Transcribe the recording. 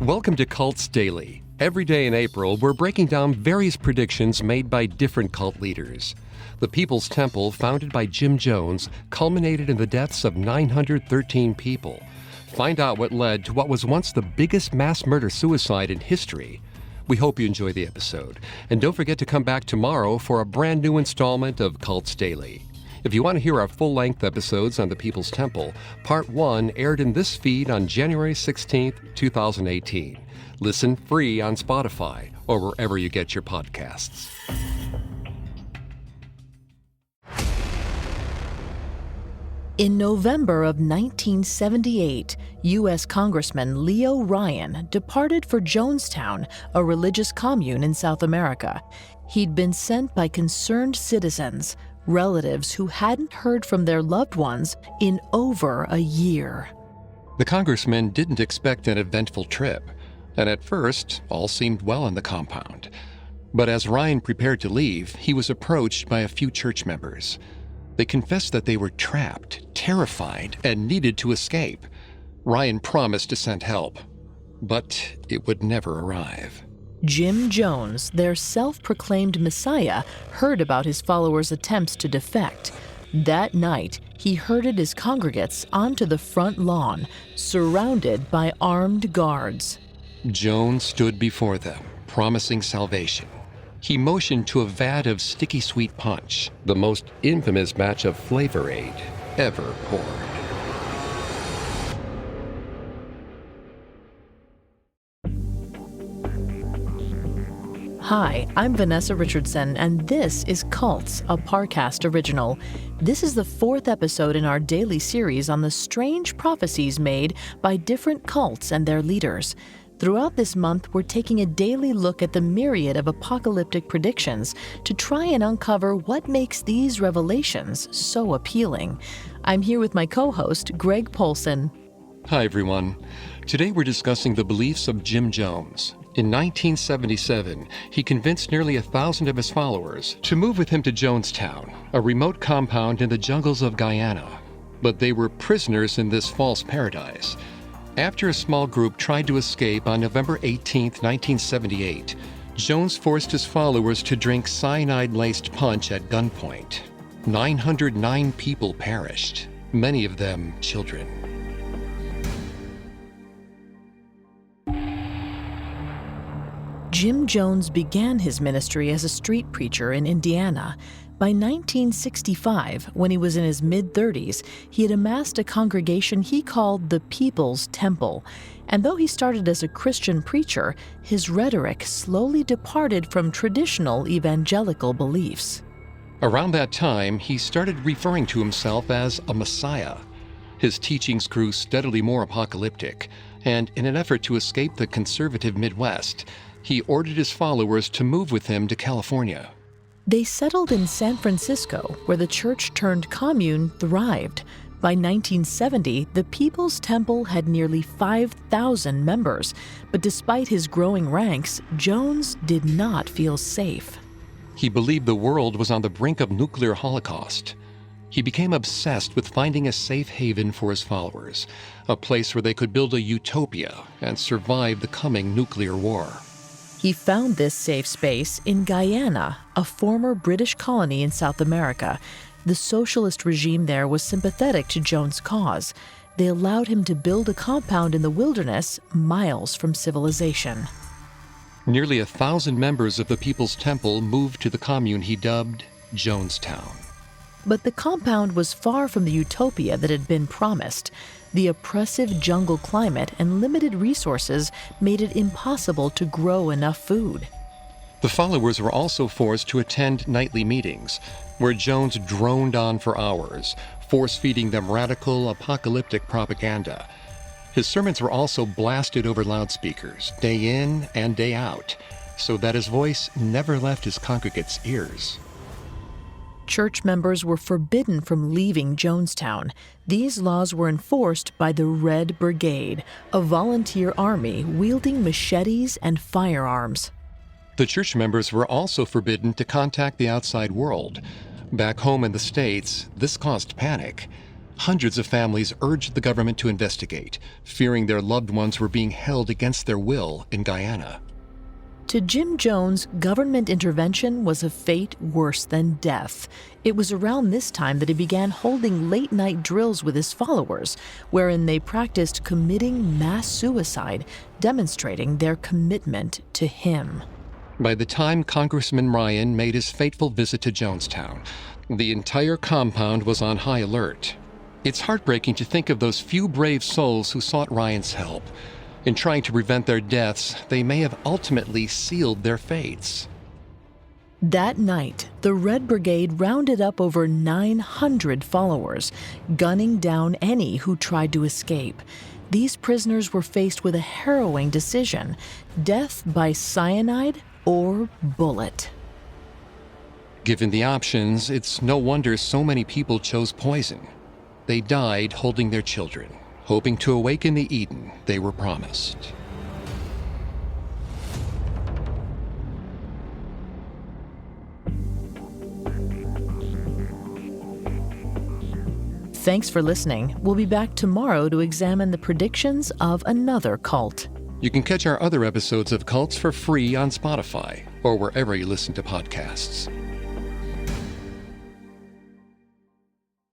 Welcome to Cults Daily. Every day in April, we're breaking down various predictions made by different cult leaders. The People's Temple, founded by Jim Jones, culminated in the deaths of 913 people. Find out what led to what was once the biggest mass murder-suicide in history. We hope you enjoy the episode. And don't forget to come back tomorrow for a brand new installment of Cults Daily. If you want to hear our full-length episodes on the People's Temple, Part 1 aired in this feed on January 16, 2018. Listen free on Spotify or wherever you get your podcasts. In November of 1978, U.S. Congressman Leo Ryan departed for Jonestown, a religious commune in South America. He'd been sent by concerned citizens, relatives who hadn't heard from their loved ones in over a year. The congressman didn't expect an eventful trip, and at first, all seemed well in the compound. But as Ryan prepared to leave, he was approached by a few church members. They confessed that they were trapped, terrified, and needed to escape. Ryan promised to send help, but it would never arrive. Jim Jones, their self-proclaimed messiah, heard about his followers' attempts to defect. That night, he herded his congregates onto the front lawn, surrounded by armed guards. Jones stood before them, promising salvation. He motioned to a vat of sticky sweet punch, the most infamous batch of Flavor Aid ever poured. Hi, I'm Vanessa Richardson, and this is Cults, a Parcast original. This is the fourth episode in our daily series on the strange prophecies made by different cults and their leaders. Throughout this month, we're taking a daily look at the myriad of apocalyptic predictions to try and uncover what makes these revelations so appealing. I'm here with my co-host, Greg Polson. Hi, everyone. Today we're discussing the beliefs of Jim Jones. In 1977, he convinced nearly 1,000 of his followers to move with him to Jonestown, a remote compound in the jungles of Guyana. But they were prisoners in this false paradise. After a small group tried to escape on November 18, 1978, Jones forced his followers to drink cyanide-laced punch at gunpoint. 909 people perished, many of them children. Jim Jones began his ministry as a street preacher in Indiana. By 1965, when he was in his mid-30s, he had amassed a congregation he called the People's Temple. And though he started as a Christian preacher, his rhetoric slowly departed from traditional evangelical beliefs. Around that time, he started referring to himself as a Messiah. His teachings grew steadily more apocalyptic, and in an effort to escape the conservative Midwest, he ordered his followers to move with him to California. They settled in San Francisco, where the church-turned-commune thrived. By 1970, the People's Temple had nearly 5,000 members, but despite his growing ranks, Jones did not feel safe. He believed the world was on the brink of nuclear holocaust. He became obsessed with finding a safe haven for his followers, a place where they could build a utopia and survive the coming nuclear war. He found this safe space in Guyana, a former British colony in South America. The socialist regime there was sympathetic to Jones' cause. They allowed him to build a compound in the wilderness miles from civilization. Nearly 1,000 members of the People's Temple moved to the commune he dubbed Jonestown. But the compound was far from the utopia that had been promised. The oppressive jungle climate and limited resources made it impossible to grow enough food. The followers were also forced to attend nightly meetings, where Jones droned on for hours, force-feeding them radical, apocalyptic propaganda. His sermons were also blasted over loudspeakers, day in and day out, so that his voice never left his congregates' ears. Church members were forbidden from leaving Jonestown. These laws were enforced by the Red Brigade, a volunteer army wielding machetes and firearms. The church members were also forbidden to contact the outside world. Back home in the States, this caused panic. Hundreds of families urged the government to investigate, fearing their loved ones were being held against their will in Guyana. To Jim Jones, government intervention was a fate worse than death. It was around this time that he began holding late-night drills with his followers, wherein they practiced committing mass suicide, demonstrating their commitment to him. By the time Congressman Ryan made his fateful visit to Jonestown, the entire compound was on high alert. It's heartbreaking to think of those few brave souls who sought Ryan's help. In trying to prevent their deaths, they may have ultimately sealed their fates. That night, the Red Brigade rounded up over 900 followers, gunning down any who tried to escape. These prisoners were faced with a harrowing decision: death by cyanide or bullet. Given the options, it's no wonder so many people chose poison. They died holding their children, hoping to awaken the Eden they were promised. Thanks for listening. We'll be back tomorrow to examine the predictions of another cult. You can catch our other episodes of Cults for free on Spotify or wherever you listen to podcasts.